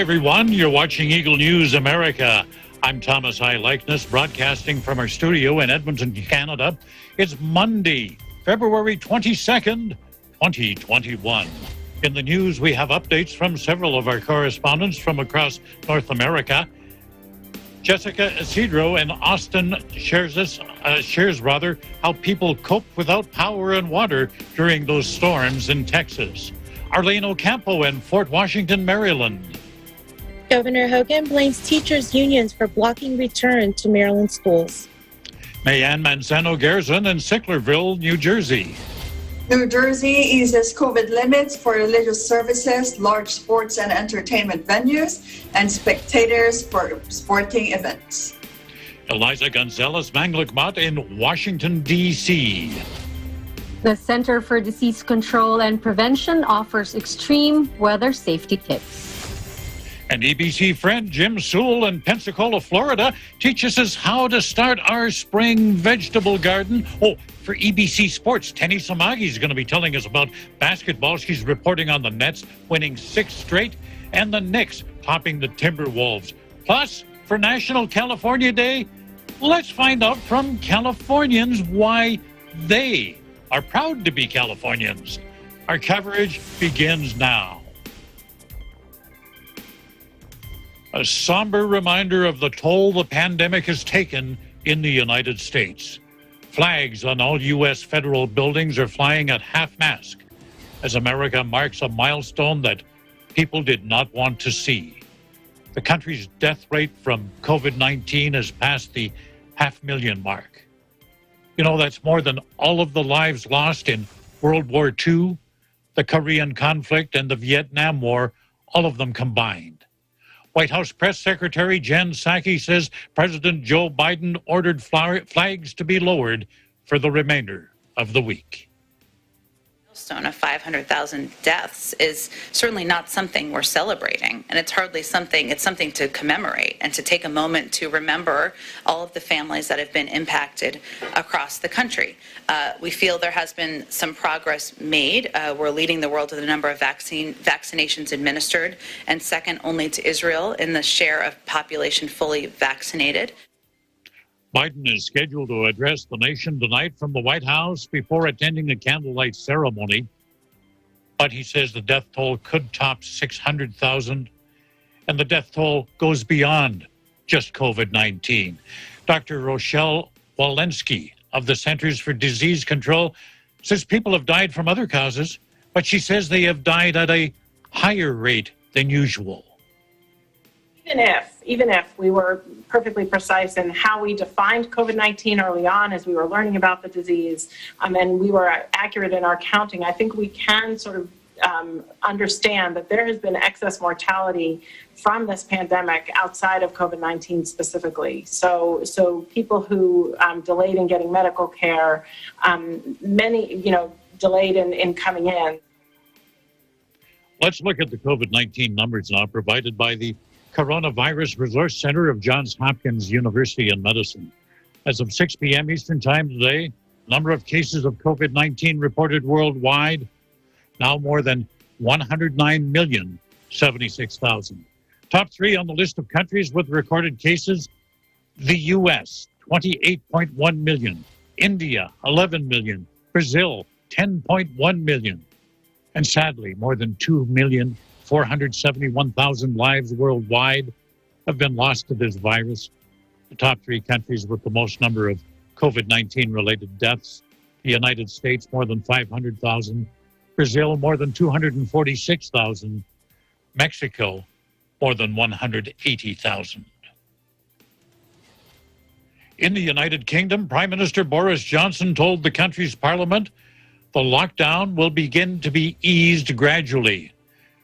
everyone. You're watching Eagle News America. I'm Thomas High Likeness, broadcasting from our studio in Edmonton, Canada. It's Monday, February 22nd, 2021. In the news, we have updates from several of our correspondents from across North America. Jessica Isidro in Austin shares how people cope without power and water during those storms in Texas. Arlene Ocampo in Fort Washington, Maryland. Governor Hogan blames teachers' unions for blocking return to Maryland schools. Mayanne Manzano-Garzon in Sicklerville, New Jersey. New Jersey eases COVID limits for religious services, large sports and entertainment venues, and spectators for sporting events. Eliza Gonzalez-Manglickmott in Washington, D.C. The Center for Disease Control and Prevention offers extreme weather safety tips. And EBC friend Jim Sewell in Pensacola, Florida, teaches us how to start our spring vegetable garden. Oh, for EBC Sports, Tenny Samagi is going to be telling us about basketball. She's reporting on the Nets winning 6 straight and the Knicks topping the Timberwolves. Plus, for National California Day, let's find out from Californians why they are proud to be Californians. Our coverage begins now. A somber reminder of the toll the pandemic has taken in the United States. Flags on all U.S. federal buildings are flying at half-mast as America marks a milestone that people did not want to see. The country's death rate from COVID-19 has passed the 500,000 mark. You know, that's more than all of the lives lost in World War II, the Korean conflict, and the Vietnam War, all of them combined. White House Press Secretary Jen Psaki says President Joe Biden ordered flags to be lowered for the remainder of the week. Milestone of 500,000 deaths is certainly not something we're celebrating, and it's hardly something, it's something to commemorate and to take a moment to remember all of the families that have been impacted across the country. We feel there has been some progress made. We're leading the world with the number of vaccinations administered, and second only to Israel in the share of population fully vaccinated. Biden is scheduled to address the nation tonight from the White House before attending a candlelight ceremony. But he says the death toll could top 600,000, and the death toll goes beyond just COVID-19. Dr. Rochelle Walensky of the Centers for Disease Control says people have died from other causes, but she says they have died at a higher rate than usual. Even if we were perfectly precise in how we defined COVID-19 early on as we were learning about the disease, and we were accurate in our counting, I think we can sort of understand that there has been excess mortality from this pandemic outside of COVID-19 specifically. So people who delayed in getting medical care, many, delayed in coming in. Let's look at the COVID-19 numbers now provided by the Coronavirus Resource Center of Johns Hopkins University in Medicine. As of 6 p.m. Eastern Time today, number of cases of COVID-19 reported worldwide, now more than 109,076,000. Top 3 on the list of countries with recorded cases: the U.S., 28.1 million, India, 11 million, Brazil, 10.1 million, and sadly, more than 2,471,000 lives worldwide have been lost to this virus. The top 3 countries with the most number of COVID-19 related deaths: the United States, more than 500,000, Brazil, more than 246,000, Mexico, more than 180,000. In the United Kingdom, Prime Minister Boris Johnson told the country's parliament the lockdown will begin to be eased gradually.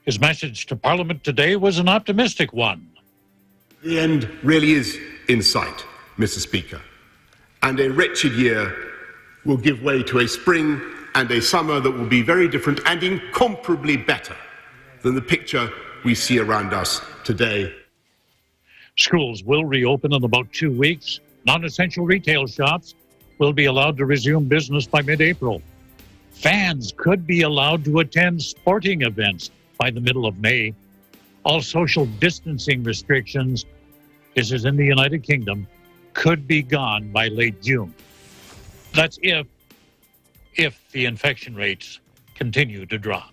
His message to Parliament today was an optimistic one. The end really is in sight, Mr. Speaker, and a wretched year will give way to a spring and a summer that will be very different and incomparably better than the picture we see around us today. Schools will reopen in about 2 weeks. Non-essential retail shops will be allowed to resume business by mid-April. Fans could be allowed to attend sporting events by the middle of May. all social distancing restrictions, this is in the United Kingdom, could be gone by late June. That's if the infection rates continue to drop.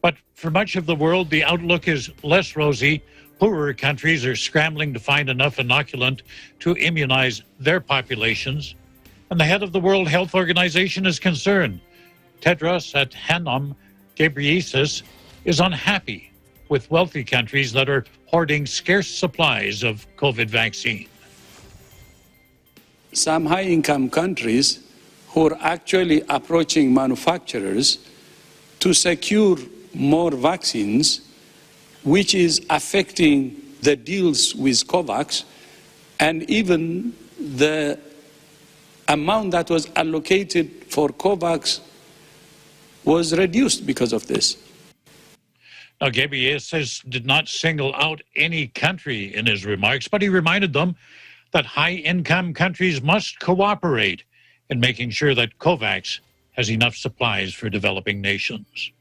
But for much of the world, the outlook is less rosy. Poorer countries are scrambling to find enough inoculant to immunize their populations. And the head of the World Health Organization is concerned. Tedros Adhanom Ghebreyesus is unhappy with wealthy countries that are hoarding scarce supplies of COVID vaccine. Some high-income countries who are actually approaching manufacturers to secure more vaccines, which is affecting the deals with COVAX, and even the amount that was allocated for COVAX was reduced because of this. Now, Ghebreyesus did not single out any country in his remarks, but he reminded them that high-income countries must cooperate in making sure that COVAX has enough supplies for developing nations.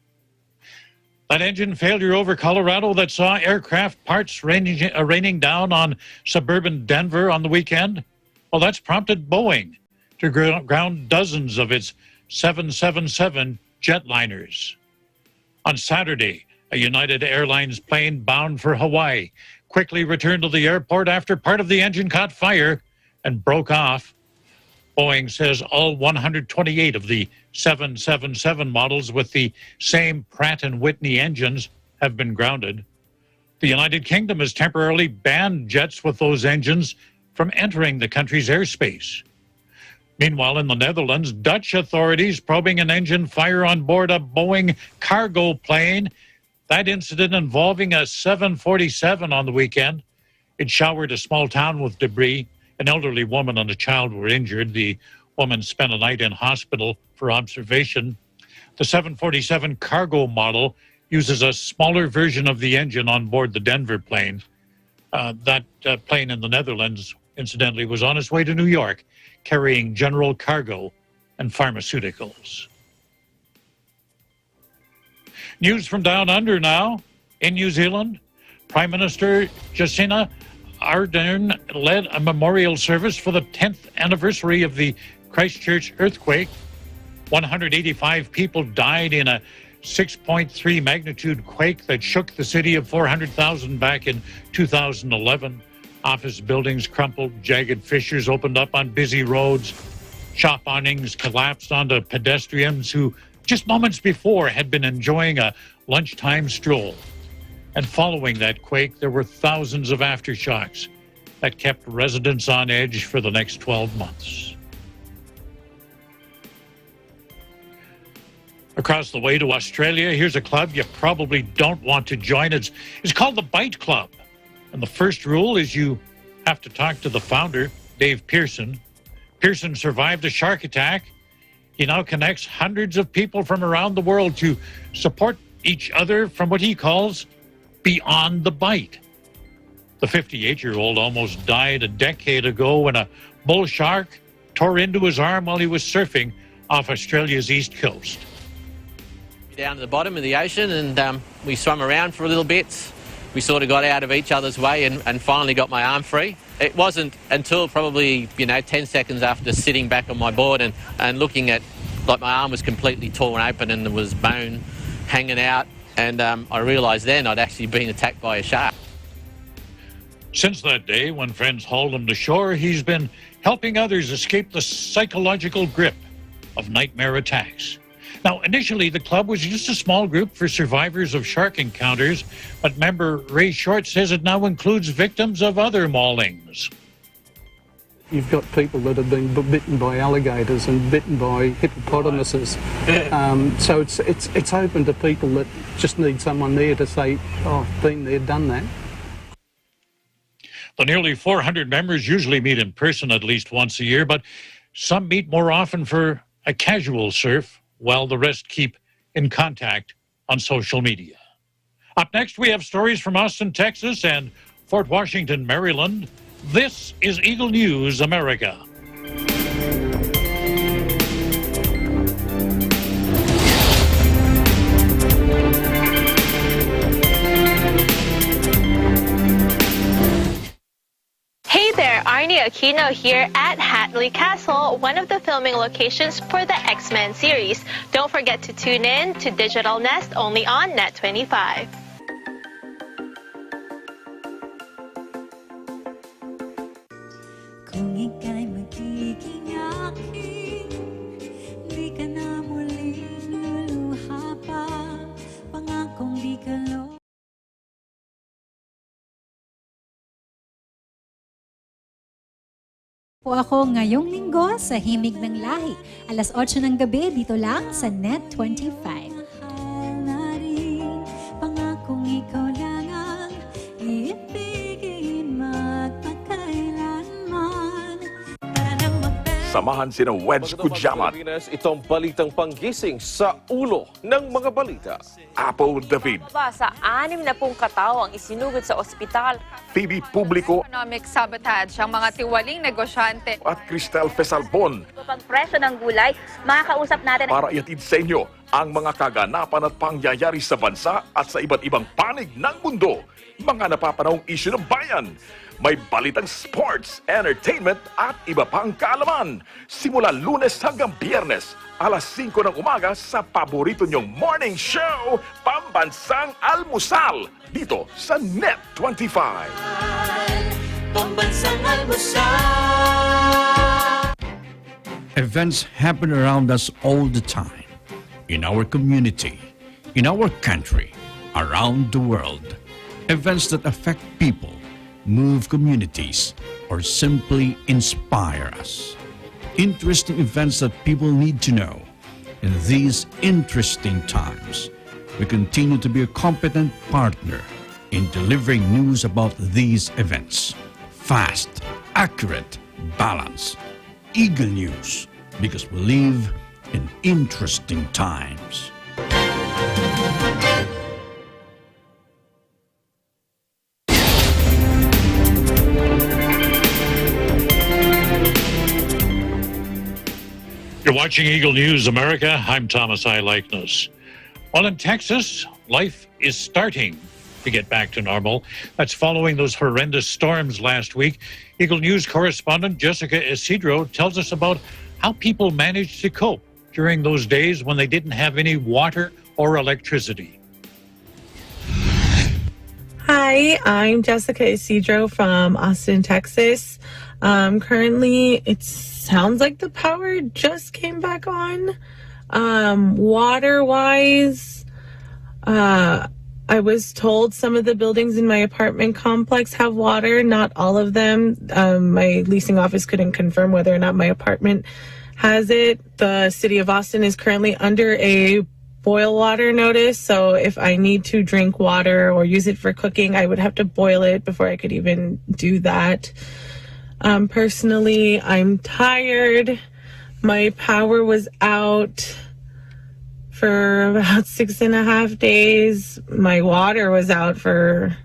That engine failure over Colorado that saw aircraft parts raining down on suburban Denver on the weekend, well, that's prompted Boeing to ground dozens of its 777 jetliners. On Saturday, a United Airlines plane bound for Hawaii quickly returned to the airport after part of the engine caught fire and broke off. Boeing says all 128 of the 777 models with the same Pratt & Whitney engines have been grounded. The United Kingdom has temporarily banned jets with those engines from entering the country's airspace. Meanwhile, in the Netherlands, Dutch authorities probing an engine fire on board a Boeing cargo plane. That incident involving a 747 on the weekend. It showered a small town with debris. An elderly woman and a child were injured. The woman spent a night in hospital for observation. The 747 cargo model uses a smaller version of the engine on board the Denver plane. That plane in the Netherlands, incidentally, was on its way to New York, carrying general cargo and pharmaceuticals. News from down under now. In New Zealand, Prime Minister Jacinda Arden led a memorial service for the 10th anniversary of the Christchurch earthquake. 185 people died in a 6.3 magnitude quake that shook the city of 400,000 back in 2011. Office buildings crumpled, jagged fissures opened up on busy roads. Shop awnings collapsed onto pedestrians who just moments before had been enjoying a lunchtime stroll. And following that quake, there were thousands of aftershocks that kept residents on edge for the next 12 months. Across the way to Australia, here's a club you probably don't want to join. It's called the Bite Club. And the first rule is you have to talk to the founder, Dave Pearson. Pearson survived a shark attack. He now connects hundreds of people from around the world to support each other from what he calls beyond the bite. The 58-year-old almost died a decade ago when a bull shark tore into his arm while he was surfing off Australia's east coast. Down to the bottom of the ocean, and we swam around for a little bit. We sort of got out of each other's way and finally got my arm free. It wasn't until probably 10 seconds after sitting back on my board and looking at, like, my arm was completely torn open and there was bone hanging out, and I realised then I'd actually been attacked by a shark. Since that day, when friends hauled him to shore, he's been helping others escape the psychological grip of nightmare attacks. Now, initially, the club was just a small group for survivors of shark encounters, but member Ray Short says it now includes victims of other maulings. You've got people that have been bitten by alligators and bitten by hippopotamuses. So it's open to people that just need someone there to say, oh, been there, done that. The nearly 400 members usually meet in person at least once a year, but some meet more often for a casual surf, while the rest keep in contact on social media. Up next, we have stories from Austin, Texas, and Fort Washington, Maryland. This is Eagle News America. Mayor Arnie Aquino here at Hatley Castle, one of the filming locations for the X-Men series. Don't forget to tune in to Digital Nest only on Net25. Kung ika'y magiging akin, di ka na muling luluha pa, pangakong di ka po ako ngayong linggo sa Himig ng Lahi, alas 8 ng gabi dito lang sa Net25. Pangakong ikaw lang ang iibigin magpakailanman. Samahan sina Wedge Kujamat, itong balitang panggising sa ulo ng mga balita. Apo David, Sa 6 na pong katao ang isinugod sa ospital. Phoebe Publico, Economic sabotage ang mga tiwaling negosyante. at Cristel Fesalbon. Pagpresyo ng gulay, makakausap natin Para iatid sa inyo ang mga kaganapan at pangyayari sa bansa at sa iba't ibang panig ng mundo. Mga napapanahong isyu ng bayan. May balitang sports, entertainment at iba pang kaalaman. Simula Lunes hanggang Biyernes, alas 5 ng umaga sa paborito nyong morning show, Pambansang Almusal, dito sa Net25. Pambansang Almusal. Events happen around us all the time. In our community, in our country, around the world. Events that affect people, move communities, or simply inspire us. Interesting events that people need to know. In these interesting times, we continue to be a competent partner in delivering news about these events. Fast, accurate, balanced. Eagle News, because we live in interesting times. You're watching Eagle News America. I'm Thomas I. Likeness. Well, in Texas, life is starting to get back to normal. That's following those horrendous storms last week. Eagle News correspondent Jessica Isidro tells us about how people managed to cope during those days when they didn't have any water or electricity. Hi, I'm Jessica Isidro from Austin, Texas. Currently, it sounds like the power just came back on. Water-wise, I was told some of the buildings in my apartment complex have water, not all of them. My leasing office couldn't confirm whether or not my apartment has it. The city of Austin is currently under a boil water notice, so if I need to drink water or use it for cooking, I would have to boil it before I could even do that. Personally, I'm tired. My power was out for about 6.5 days. My water was out for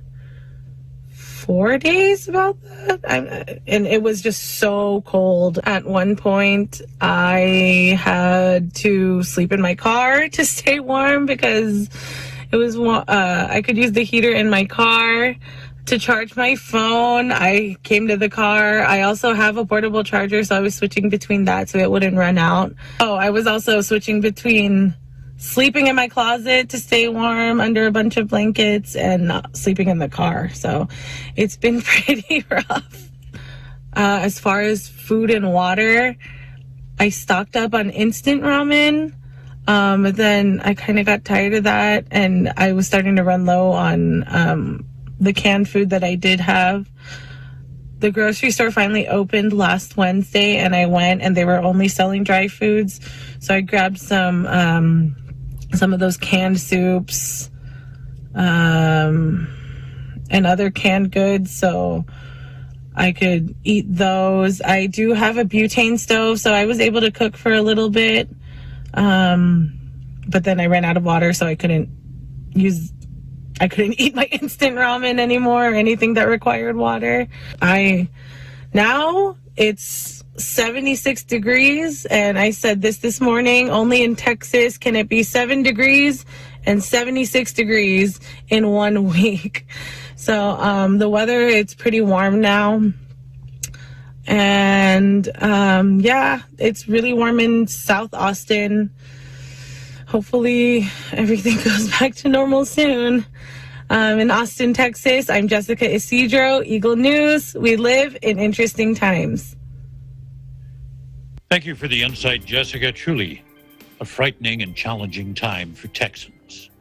4 days, about that. And it was just so cold. At one point, I had to sleep in my car to stay warm because it was I could use the heater in my car to charge my phone. I came to the car. I also have a portable charger, so I was switching between that so it wouldn't run out. Oh, I was also switching between sleeping in my closet to stay warm under a bunch of blankets and sleeping in the car. So it's been pretty rough. As far as food and water, I stocked up on instant ramen. But then I kind of got tired of that, and I was starting to run low on the canned food that I did have. The grocery store finally opened last Wednesday, and I went, and they were only selling dry foods. So I grabbed some of those canned soups, and other canned goods, so I could eat those. I do have a butane stove, so I was able to cook for a little bit. But then I ran out of water, so I couldn't eat my instant ramen anymore or anything that required water. Now it's 76 degrees, and I said this morning, only in Texas can it be 7 degrees and 76 degrees in 1 week. So the weather, it's pretty warm now. And yeah, it's really warm in South Austin. Hopefully everything goes back to normal soon. In Austin, Texas, I'm Jessica Isidro, Eagle News. We live in interesting times. Thank you for the insight, Jessica. Truly a frightening and challenging time for Texans.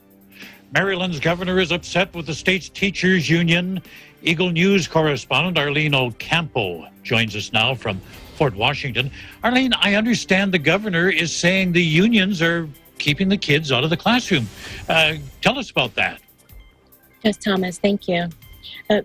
Maryland's governor is upset with the state's teachers union. Eagle News correspondent Arlene Ocampo joins us now from Fort Washington. Arlene, I understand the governor is saying the unions are keeping the kids out of the classroom. Tell us about that. Yes, Thomas, thank you.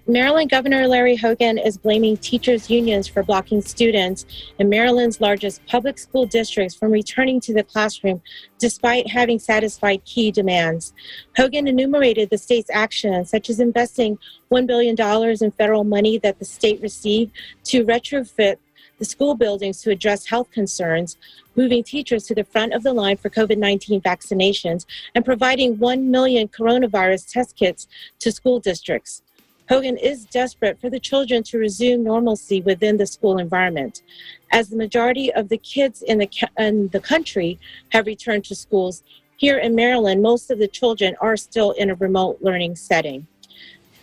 Maryland Governor Larry Hogan is blaming teachers' unions for blocking students in Maryland's largest public school districts from returning to the classroom despite having satisfied key demands. Hogan enumerated the state's actions, such as investing $1 billion in federal money that the state received to retrofit the school buildings to address health concerns, moving teachers to the front of the line for COVID-19 vaccinations, and providing 1 million coronavirus test kits to school districts. Hogan is desperate for the children to resume normalcy within the school environment. As the majority of the kids in the country have returned to schools, here in Maryland, most of the children are still in a remote learning setting.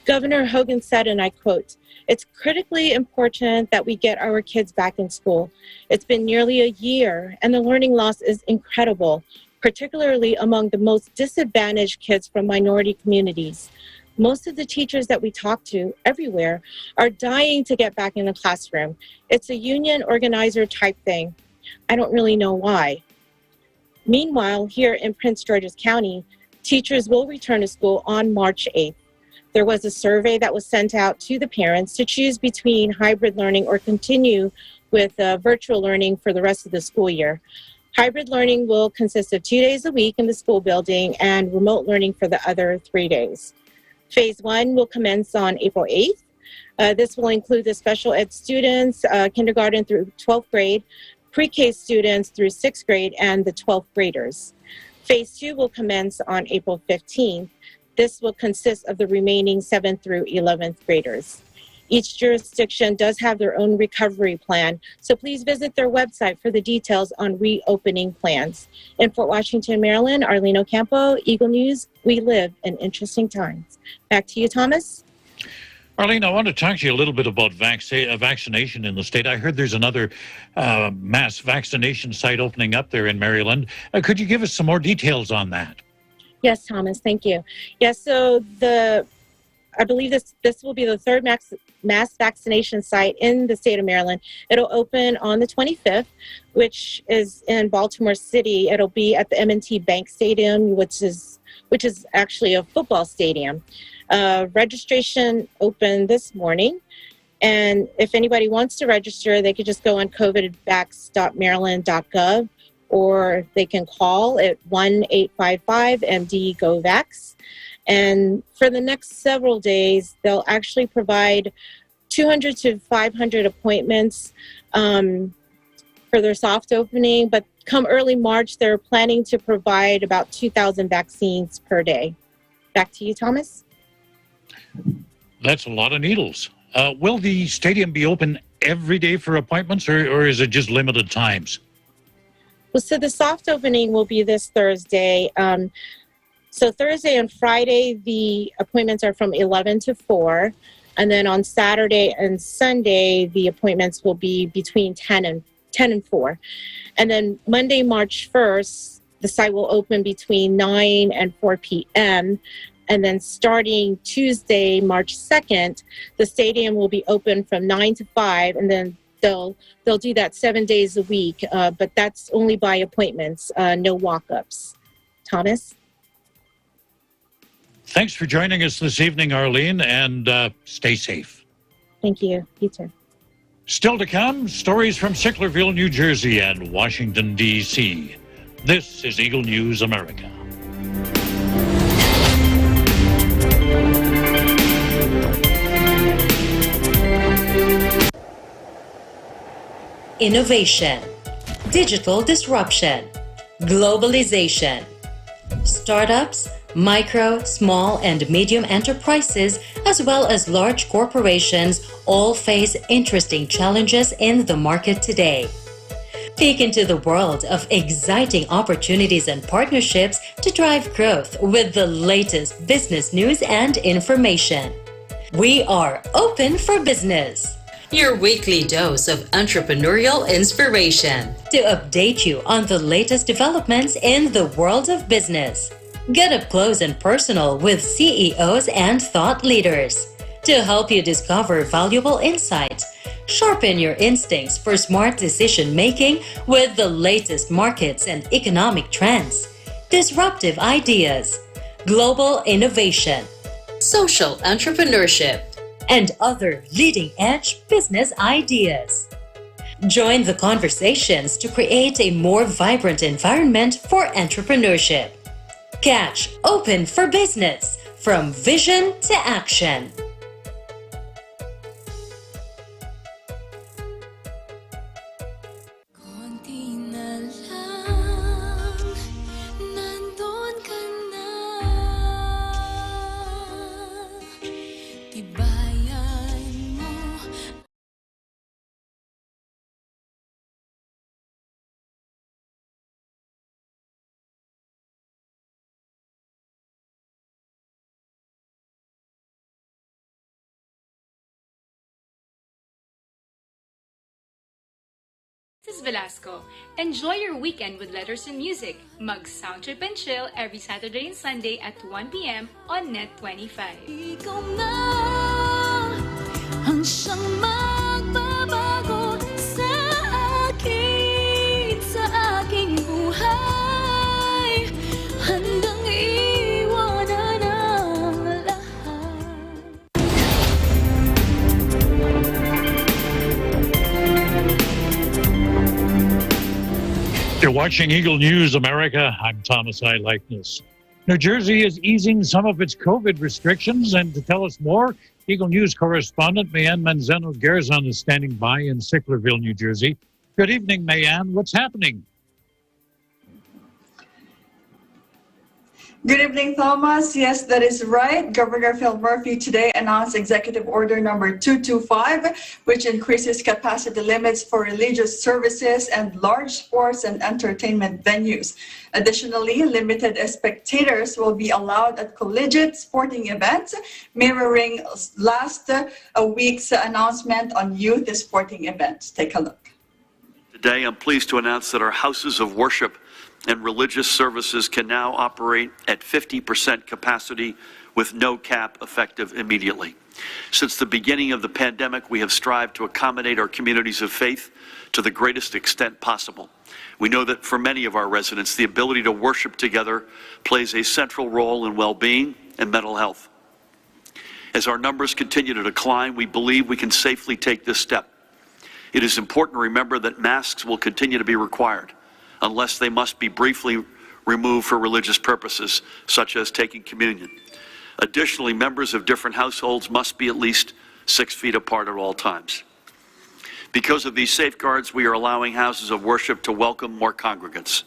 Governor Hogan said, and I quote, "It's critically important that we get our kids back in school. It's been nearly a year, and the learning loss is incredible, particularly among the most disadvantaged kids from minority communities. Most of the teachers that we talk to everywhere are dying to get back in the classroom. It's a union organizer type thing. I don't really know why." Meanwhile, here in Prince George's County, teachers will return to school on March 8th. There was a survey that was sent out to the parents to choose between hybrid learning or continue with virtual learning for the rest of the school year. Hybrid learning will consist of 2 days a week in the school building and remote learning for the other 3 days. Phase 1 will commence on April 8th. This will include the special ed students, kindergarten through 12th grade, pre-K students through 6th grade, and the 12th graders. Phase 2 will commence on April 15th. This will consist of the remaining 7th through 11th graders. Each jurisdiction does have their own recovery plan, so please visit their website for the details on reopening plans. In Fort Washington, Maryland, Arlene Ocampo, Eagle News, we live in interesting times. Back to you, Thomas. Arlene, I want to talk to you a little bit about vaccination in the state. I heard there's another mass vaccination site opening up there in Maryland. Could you give us some more details on that? Yes, Thomas, thank you. Yes, so I believe this will be the third mass vaccination site in the state of Maryland. It'll open on the 25th, which is in Baltimore City. It'll be at the M&T Bank Stadium, which is actually a football stadium. Registration opened this morning, and if anybody wants to register, they could just go on covidvax.maryland.gov, or they can call at 1-855-MD-GO-VAX. And for the next several days, they'll actually provide 200 to 500 appointments for their soft opening. But come early March, they're planning to provide about 2,000 vaccines per day. Back to you, Thomas. That's a lot of needles. Will the stadium be open every day for appointments, or is it just limited times? Well, so the soft opening will be this Thursday. So Thursday and Friday, the appointments are from 11 to 4. And then on Saturday and Sunday, the appointments will be between 10 and 4. And then Monday, March 1st, the site will open between 9 and 4 p.m. And then starting Tuesday, March 2nd, the stadium will be open from 9 to 5. And then they'll do that 7 days a week. But that's only by appointments, no walk-ups. Thomas? Thanks for joining us this evening, Arlene, and stay safe. Thank you. You too. Still to come, stories from Sicklerville, New Jersey and Washington, D.C. This is Eagle News America. Innovation, digital disruption, globalization. Startups Micro, small, and medium enterprises, as well as large corporations, all face interesting challenges in the market today. Peek into the world of exciting opportunities and partnerships to drive growth with the latest business news and information. We are open for business. Your weekly dose of entrepreneurial inspiration to update you on the latest developments in the world of business. Get up close and personal with CEOs and thought leaders to help you discover valuable insights. Sharpen your instincts for smart decision making with the latest markets and economic trends, disruptive ideas, global innovation, social entrepreneurship, and other leading-edge business ideas. Join the conversations to create a more vibrant environment for entrepreneurship. Catch Open for Business, from vision to action. This is Velasco. Enjoy your weekend with letters and music. Mag sound trip and chill every Saturday and Sunday at 1 p.m. on Net 25. Ikaw na ang siyang magbabago sa aking buhay. Handang iwanan ang lahat. You're watching Eagle News America. I'm Thomas I. Likeness. New Jersey is easing some of its COVID restrictions, and to tell us more, Eagle News correspondent Mayanne Manzano-Gerzon is standing by in Sicklerville, New Jersey. Good evening, Mayanne. What's happening? Good evening, Thomas. Yes, that is right. Governor Phil Murphy today announced Executive Order number 225, which increases capacity limits for religious services and large sports and entertainment venues. Additionally, limited spectators will be allowed at collegiate sporting events, mirroring last week's announcement on youth sporting events. Take a look. Today, I'm pleased to announce that our houses of worship and religious services can now operate at 50% capacity with no cap effective immediately. Since the beginning of the pandemic, we have strived to accommodate our communities of faith to the greatest extent possible. We know that for many of our residents, the ability to worship together plays a central role in well-being and mental health. As our numbers continue to decline, we believe we can safely take this step. It is important to remember that masks will continue to be required, unless they must be briefly removed for religious purposes, such as taking communion. Additionally, members of different households must be at least 6 feet apart at all times. Because of these safeguards, we are allowing houses of worship to welcome more congregants.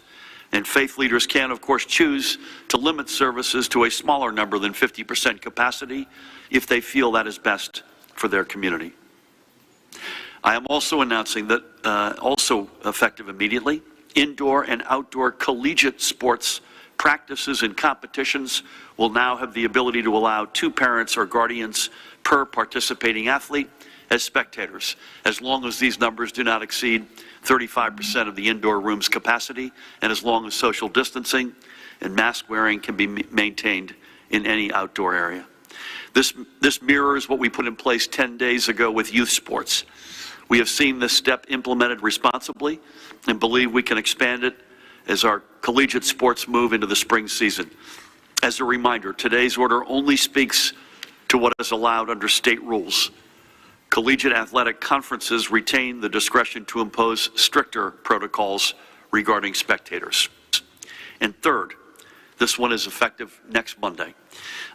And faith leaders can, of course, choose to limit services to a smaller number than 50% capacity if they feel that is best for their community. I am also announcing that, also effective immediately, indoor and outdoor collegiate sports practices and competitions will now have the ability to allow 2 parents or guardians per participating athlete as spectators, as long as these numbers do not exceed 35% of the indoor room's capacity, and as long as social distancing and mask wearing can be maintained in any outdoor area. This mirrors what we put in place 10 days ago with youth sports. We have seen this step implemented responsibly and believe we can expand it as our collegiate sports move into the spring season. As a reminder, today's order only speaks to what is allowed under state rules. Collegiate athletic conferences retain the discretion to impose stricter protocols regarding spectators. And third, this one is effective next Monday.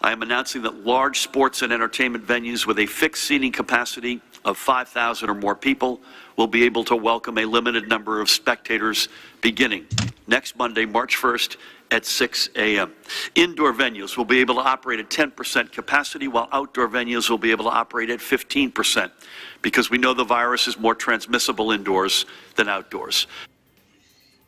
I am announcing that large sports and entertainment venues with a fixed seating capacity of 5,000 or more people will be able to welcome a limited number of spectators beginning next Monday, March 1st at 6 a.m. Indoor venues will be able to operate at 10% capacity, while outdoor venues will be able to operate at 15%, because we know the virus is more transmissible indoors than outdoors.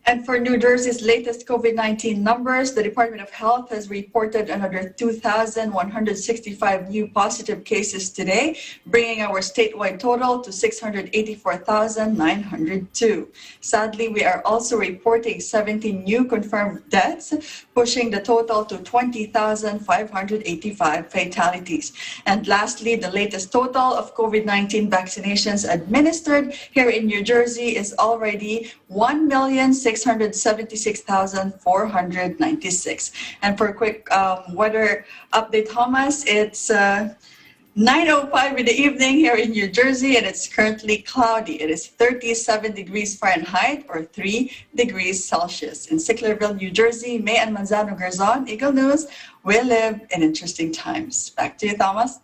And for New Jersey's latest COVID-19 numbers, the Department of Health has reported another 2,165 new positive cases today, bringing our statewide total to 684,902. Sadly, we are also reporting 17 new confirmed deaths, pushing the total to 20,585 fatalities. And lastly, the latest total of COVID-19 vaccinations administered here in New Jersey is already 1,676,496. And for a quick weather update, Thomas, it's 9:05 in the evening here in New Jersey, and it's currently cloudy. It is 37 degrees Fahrenheit or 3 degrees Celsius. In Sicklerville, New Jersey, May and Manzano Garzon, Eagle News, we live in interesting times. Back to you, Thomas.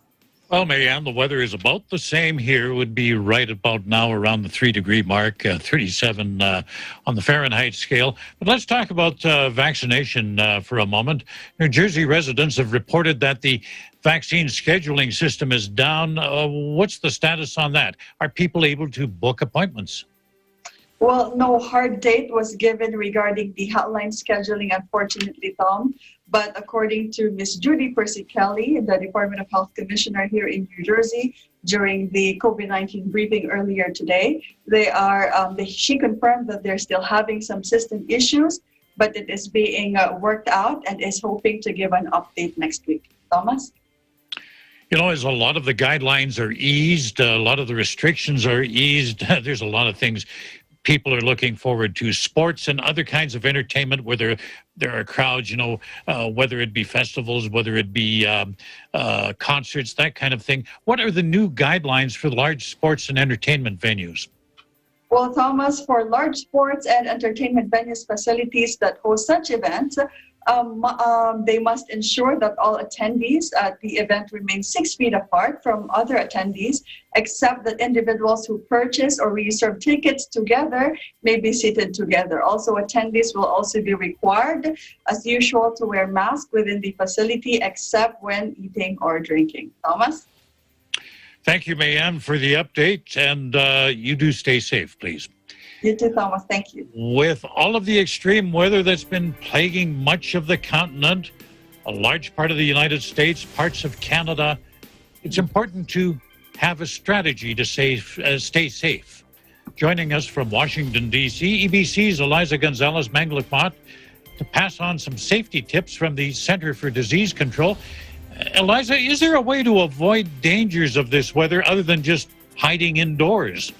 Well, Marianne, the weather is about the same here. It would be right about now around the 3-degree mark, 37 on the Fahrenheit scale. But let's talk about vaccination for a moment. New Jersey residents have reported that the vaccine scheduling system is down. What's the status on that? Are people able to book appointments? Well, no hard date was given regarding the hotline scheduling, unfortunately, Tom. But according to Ms. Judy Percy-Kelly, the Department of Health Commissioner here in New Jersey, during the COVID-19 briefing earlier today, she confirmed that they're still having some system issues, but it is being worked out and is hoping to give an update next week. Thomas? You know, as a lot of the guidelines are eased, a lot of the restrictions are eased, there's a lot of things people are looking forward to. Sports and other kinds of entertainment where there are crowds, you know, whether it be festivals, whether it be concerts, that kind of thing. What are the new guidelines for large sports and entertainment venues? Well, Thomas, for large sports and entertainment venues facilities that host such events, they must ensure that all attendees at the event remain 6 feet apart from other attendees, except that individuals who purchase or reserve tickets together may be seated together. Also, attendees will also be required, as usual, to wear masks within the facility, except when eating or drinking. Thomas? Thank you, Mayanne, for the update, and you do stay safe, please. You too, Thomas. Thank you. With all of the extreme weather that's been plaguing much of the continent, a large part of the United States, parts of Canada, it's important to have a strategy to stay safe. Joining us from Washington, D.C., EBC's Eliza Gonzalez-Manglacmont to pass on some safety tips from the Center for Disease Control. Eliza, is there a way to avoid dangers of this weather other than just hiding indoors?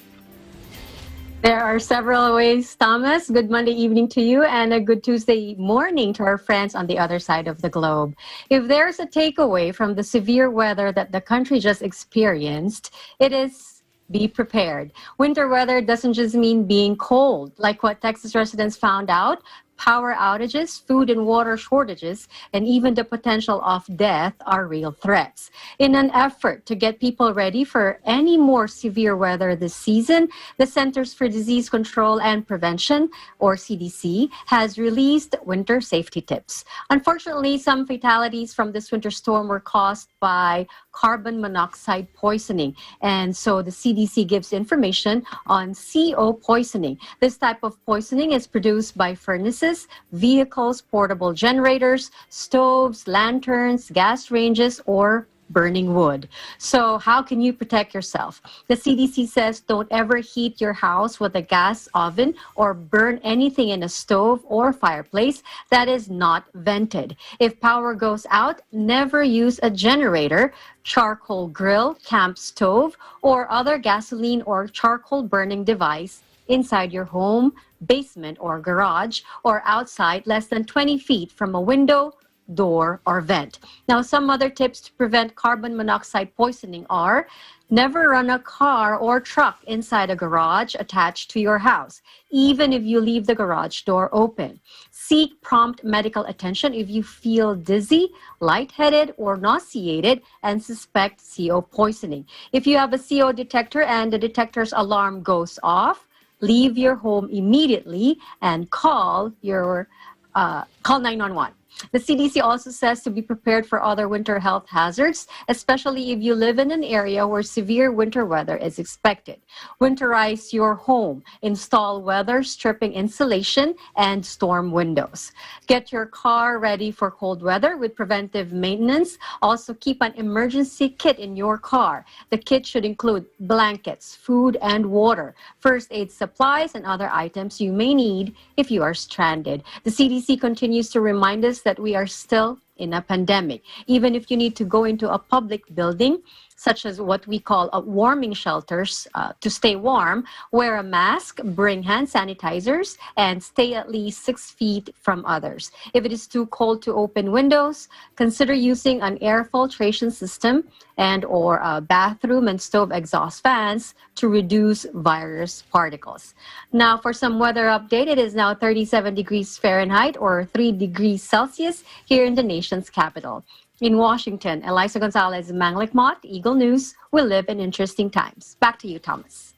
There are several ways, Thomas. Good Monday evening to you and a good Tuesday morning to our friends on the other side of the globe. If there's a takeaway from the severe weather that the country just experienced, it is be prepared. Winter weather doesn't just mean being cold. Like what Texas residents found out, power outages, food and water shortages, and even the potential of death are real threats. In an effort to get people ready for any more severe weather this season, the Centers for Disease Control and Prevention, or CDC, has released winter safety tips. Unfortunately, some fatalities from this winter storm were caused by carbon monoxide poisoning. And so the CDC gives information on CO poisoning. This type of poisoning is produced by furnaces, vehicles, portable generators, stoves, lanterns, gas ranges, or burning wood. So how can you protect yourself? The CDC says don't ever heat your house with a gas oven or burn anything in a stove or fireplace that is not vented. If power goes out, never use a generator, charcoal grill, camp stove, or other gasoline or charcoal burning device inside your home, basement, or garage, or outside less than 20 feet from a window, door, or vent. Now, some other tips to prevent carbon monoxide poisoning are: never run a car or truck inside a garage attached to your house, even if you leave the garage door open. Seek prompt medical attention if you feel dizzy, lightheaded, or nauseated and suspect CO poisoning. If you have a CO detector and the detector's alarm goes off, leave your home immediately and call 911. The CDC also says to be prepared for other winter health hazards, especially if you live in an area where severe winter weather is expected. Winterize your home. Install weather-stripping insulation and storm windows. Get your car ready for cold weather with preventive maintenance. Also, keep an emergency kit in your car. The kit should include blankets, food, and water, first aid supplies, and other items you may need if you are stranded. The CDC continues to remind us that we are still in a pandemic. Even if you need to go into a public building, such as what we call warming shelters, to stay warm, wear a mask, bring hand sanitizers, and stay at least 6 feet from others. If it is too cold to open windows, consider using an air filtration system and or bathroom and stove exhaust fans to reduce virus particles. Now, for some weather update, it is now 37 degrees Fahrenheit or 3 degrees Celsius here in the nation's capital. In Washington, Eliza Gonzalez, Manglikmot, Eagle News. We live in interesting times. Back to you, Thomas.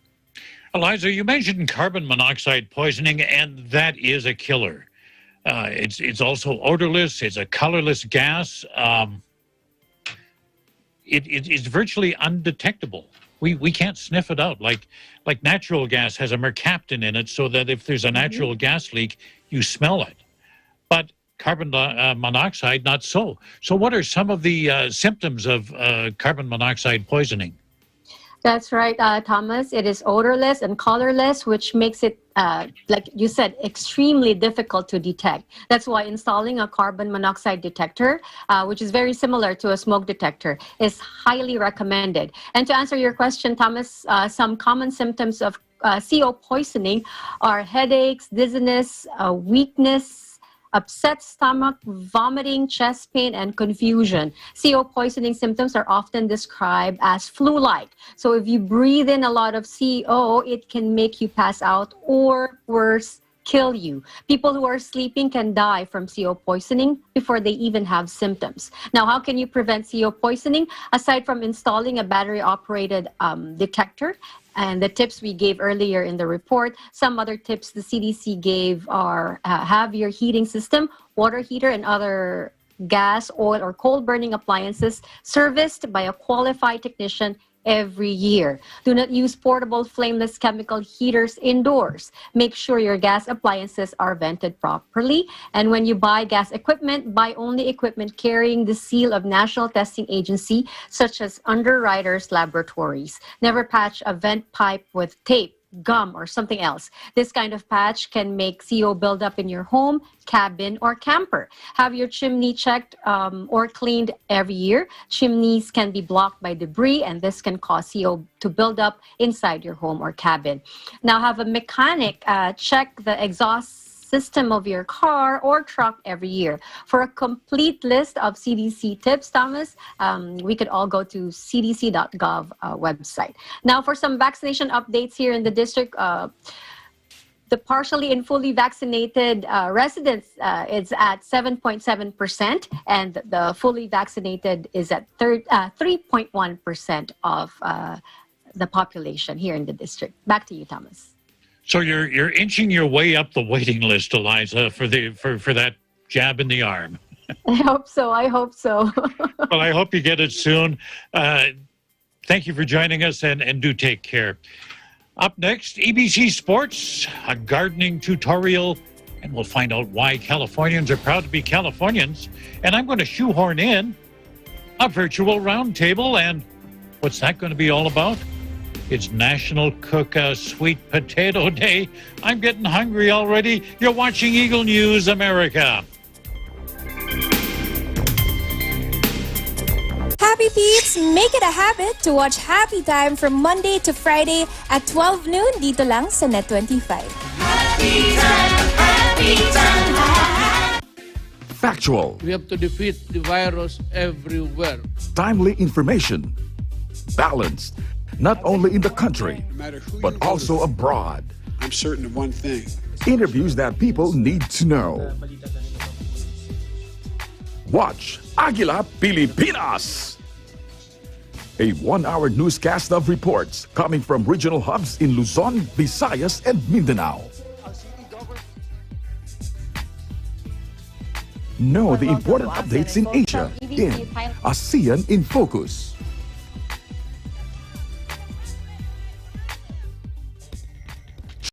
Eliza, you mentioned carbon monoxide poisoning, and that is a killer. It's also odorless. It's a colorless gas. It's virtually undetectable. We can't sniff it out. Like natural gas has a mercaptan in it, so that if there's a natural gas leak, you smell it. But carbon monoxide, not so. So what are some of the symptoms of carbon monoxide poisoning? That's right, Thomas. It is odorless and colorless, which makes it, like you said, extremely difficult to detect. That's why installing a carbon monoxide detector, which is very similar to a smoke detector, is highly recommended. And to answer your question, Thomas, some common symptoms of CO poisoning are headaches, dizziness, weakness, upset stomach, vomiting, chest pain, and confusion. CO poisoning symptoms are often described as flu-like. So if you breathe in a lot of CO, it can make you pass out or worse, kill you. People who are sleeping can die from CO poisoning before they even have symptoms. Now, how can you prevent CO poisoning? Aside from installing a battery-operated detector, and the tips we gave earlier in the report, some other tips the CDC gave are have your heating system, water heater, and other gas, oil, or coal-burning appliances serviced by a qualified technician every year. Do not use portable flameless chemical heaters indoors. Make sure your gas appliances are vented properly. And when you buy gas equipment, buy only equipment carrying the seal of National Testing Agency, such as Underwriters Laboratories. Never patch a vent pipe with tape, gum, or something else. This kind of patch can make CO buildup in your home, cabin, or camper. Have your chimney checked or cleaned every year. Chimneys can be blocked by debris, and this can cause CO to build up inside your home or cabin. Now, have a mechanic check the exhaust system of your car or truck every year. For a complete list of CDC tips, Thomas, we could all go to cdc.gov website. Now, for some vaccination updates here in the district, the partially and fully vaccinated residents is at 7.7%, and the fully vaccinated is at 3.1% of the population here in the district. Back to you, Thomas. So you're inching your way up the waiting list, Eliza, for that jab in the arm. I hope so. I hope so. Well, I hope you get it soon. Thank you for joining us, and do take care. Up next, ABC Sports, a gardening tutorial, and we'll find out why Californians are proud to be Californians. And I'm going to shoehorn in a virtual roundtable, and what's that going to be all about? It's National Cook a Sweet Potato Day. I'm getting hungry already. You're watching Eagle News America. Happy peeps! Make it a habit to watch Happy Time from Monday to Friday at 12 noon dito lang sa Net 25. Happy time, happy time. factual, We have to defeat the virus everywhere. timely information, balanced, not only in the country, but also abroad. I'm certain of one thing. Interviews that people need to know. Watch Agila Pilipinas, a 1-hour newscast of reports coming from regional hubs in Luzon, Visayas, and Mindanao. Know the important updates in Asia in ASEAN in Focus.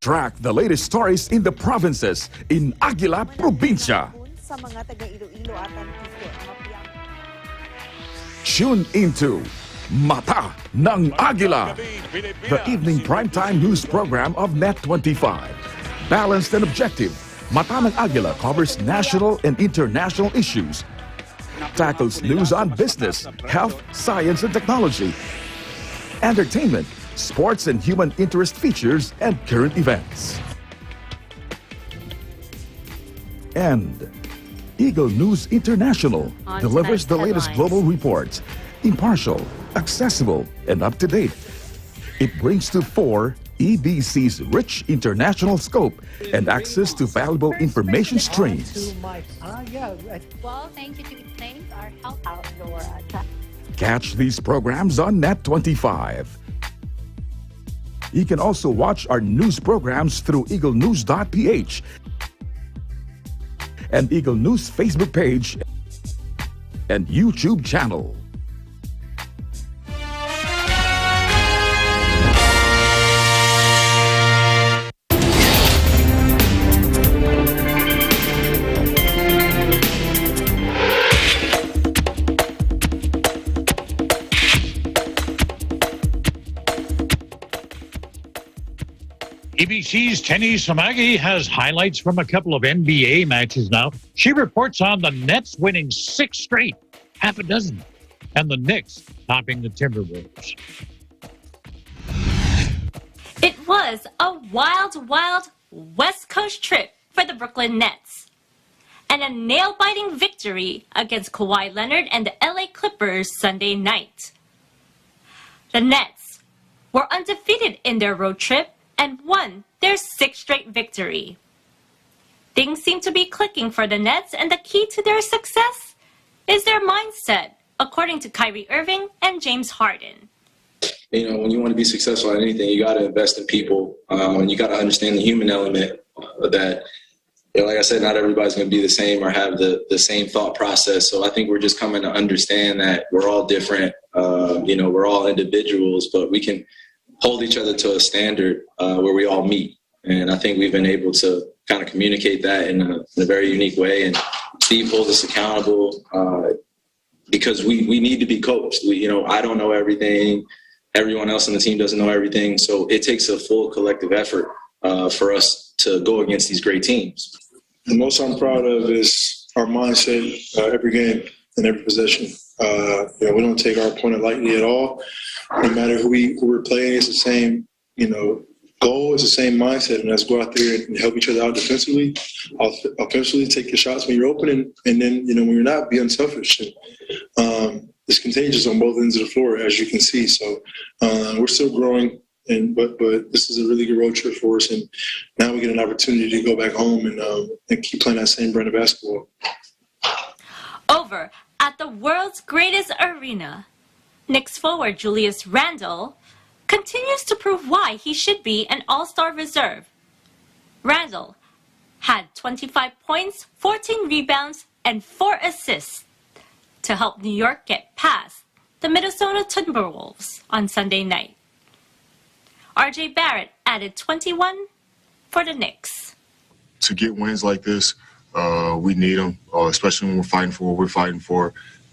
Track the latest stories in the provinces in Aguila Provincia. Tune into Mata ng Agila, the evening primetime news program of Net25. Balanced and objective, Mata ng Agila covers national and international issues, tackles news on business, health, science and technology, entertainment, sports and human interest features, and current events. And Eagle News International delivers the latest global reports, impartial, accessible, and up-to-date. It brings to fore EBC's rich international scope and access to valuable information streams. Well, thank you to explaining our help out your Catch these programs on Net25. You can also watch our news programs through eaglenews.ph and Eagle News Facebook page and YouTube channel. ABC's Tenny Samagi has highlights from a couple of NBA matches now. She reports on the Nets winning 6 straight, half a dozen, and the Knicks topping the Timberwolves. It was a wild, wild West Coast trip for the Brooklyn Nets. And a nail-biting victory against Kawhi Leonard and the LA Clippers Sunday night. The Nets were undefeated in their road trip and won their 6th straight victory. Things seem to be clicking for the Nets, and the key to their success is their mindset, according to Kyrie Irving and James Harden. You know, when you want to be successful at anything, you got to invest in people, and you got to understand the human element that, you know, like I said, not everybody's going to be the same or have the same thought process. So I think we're just coming to understand that we're all different. You know, we're all individuals, but we can hold each other to a standard where we all meet. And I think we've been able to kind of communicate that in a very unique way. And Steve holds us accountable because we need to be coached. You know, I don't know everything. Everyone else on the team doesn't know everything. So it takes a full collective effort for us to go against these great teams. The most I'm proud of is our mindset every game and every possession. You know, we don't take our opponent lightly at all. No matter who we're playing, it's the same, you know, goal. It's the same mindset, and let's go out there and help each other out defensively. Offensively, take your shots when you're open, and then, you know, when you're not, be unselfish. And, it's contagious on both ends of the floor, as you can see. So we're still growing, but this is a really good road trip for us, and now we get an opportunity to go back home and keep playing that same brand of basketball. Over at the world's greatest arena, Knicks forward Julius Randle continues to prove why he should be an all-star reserve. Randle had 25 points, 14 rebounds, and 4 assists to help New York get past the Minnesota Timberwolves on Sunday night. RJ Barrett added 21 for the Knicks. To get wins like this, we need them, especially when we're fighting for what we're fighting for.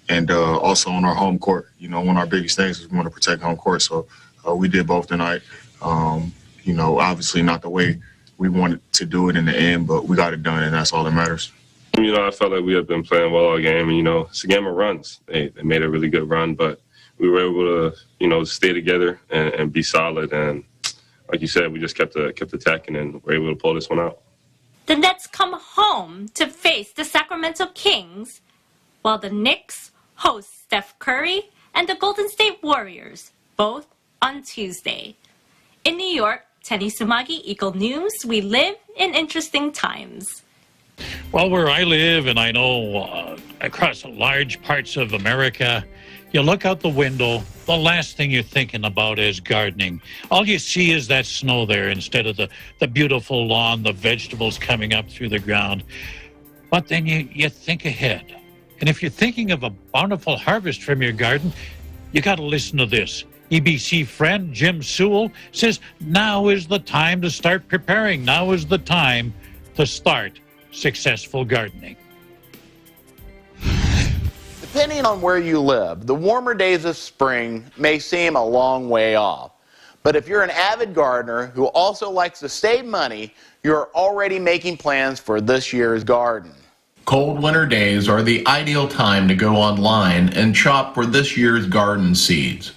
And also on our home court. You know, one of our biggest things is we want to protect home court. So we did both tonight. You know, obviously not the way we wanted to do it in the end, but we got it done, and that's all that matters. You know, I felt like we had been playing well all game, and, you know, it's a game of runs. They made a really good run, but we were able to, you know, stay together and be solid. And like you said, we just kept attacking, and were able to pull this one out. the Nets come home to face the Sacramento Kings, while the Knicks host Steph Curry and the Golden State Warriors, both on Tuesday. In New York, Tenny Sumagi, Eagle News, we live in interesting times. Well, where I live, and I know across large parts of America, you look out the window, the last thing you're thinking about is gardening. All you see is that snow there instead of the beautiful lawn, the vegetables coming up through the ground. But then you think ahead. And if you're thinking of a bountiful harvest from your garden, you got to listen to this. EBC friend Jim Sewell says now is the time to start preparing. Now is the time to start successful gardening. Depending on where you live, the warmer days of spring may seem a long way off. But if you're an avid gardener who also likes to save money, you're already making plans for this year's garden. Cold winter days are the ideal time to go online and shop for this year's garden seeds.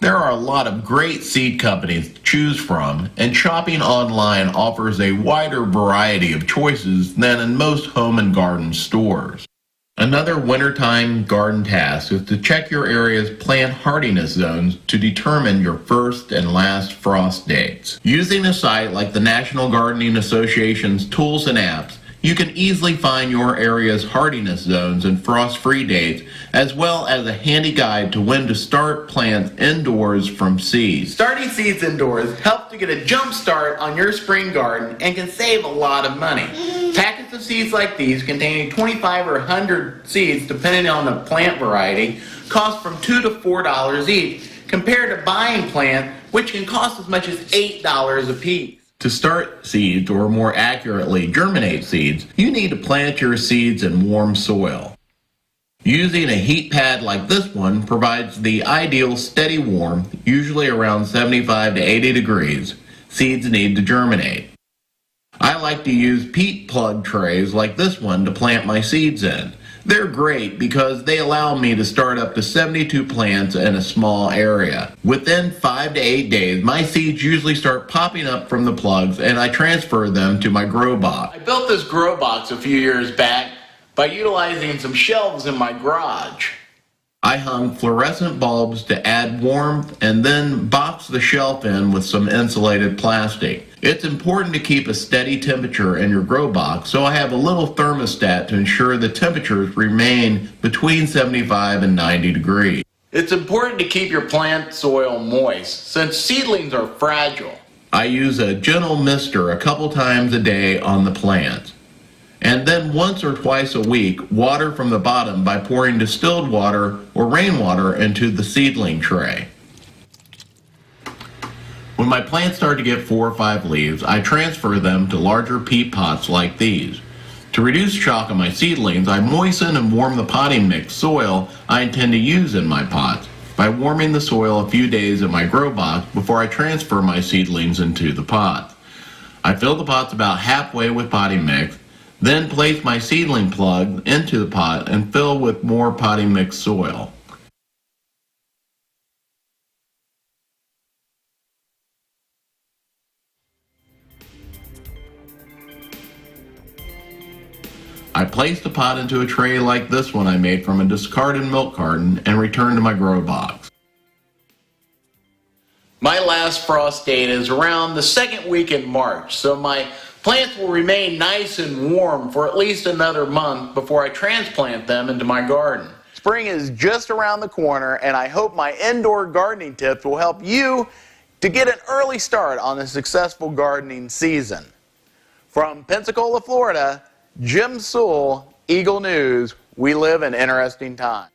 There are a lot of great seed companies to choose from, and shopping online offers a wider variety of choices than in most home and garden stores. Another wintertime garden task is to check your area's plant hardiness zones to determine your first and last frost dates. Using a site like the National Gardening Association's tools and apps, you can easily find your area's hardiness zones and frost-free dates, as well as a handy guide to when to start plants indoors from seeds. Starting seeds indoors helps to get a jump start on your spring garden and can save a lot of money. Packets of seeds like these, containing 25 or 100 seeds depending on the plant variety, cost from $2 to $4 each, compared to buying plants which can cost as much as $8 a piece. To start seeds, or more accurately, germinate seeds, you need to plant your seeds in warm soil. Using a heat pad like this one provides the ideal steady warmth, usually around 75 to 80 degrees. Seeds need to germinate. I like to use peat plug trays like this one to plant my seeds in. They're great because they allow me to start up to 72 plants in a small area. Within 5 to 8 days, my seeds usually start popping up from the plugs and I transfer them to my grow box. I built this grow box a few years back by utilizing some shelves in my garage. I hung fluorescent bulbs to add warmth and then boxed the shelf in with some insulated plastic. It's important to keep a steady temperature in your grow box, so I have a little thermostat to ensure the temperatures remain between 75 and 90 degrees. It's important to keep your plant soil moist, since seedlings are fragile. I use a gentle mister a couple times a day on the plants. And then once or twice a week, water from the bottom by pouring distilled water or rainwater into the seedling tray. When my plants start to get 4 or 5 leaves, I transfer them to larger peat pots like these. To reduce shock on my seedlings, I moisten and warm the potting mix soil I intend to use in my pots by warming the soil a few days in my grow box before I transfer my seedlings into the pots. I fill the pots about halfway with potting mix, then place my seedling plug into the pot and fill with more potting mix soil. I place the pot into a tray like this one I made from a discarded milk carton and return to my grow box. My last frost date is around the second week in March, so my plants will remain nice and warm for at least another month before I transplant them into my garden. Spring is just around the corner, and I hope my indoor gardening tips will help you to get an early start on a successful gardening season. From Pensacola, Florida, Jim Sewell, Eagle News, we live in interesting times.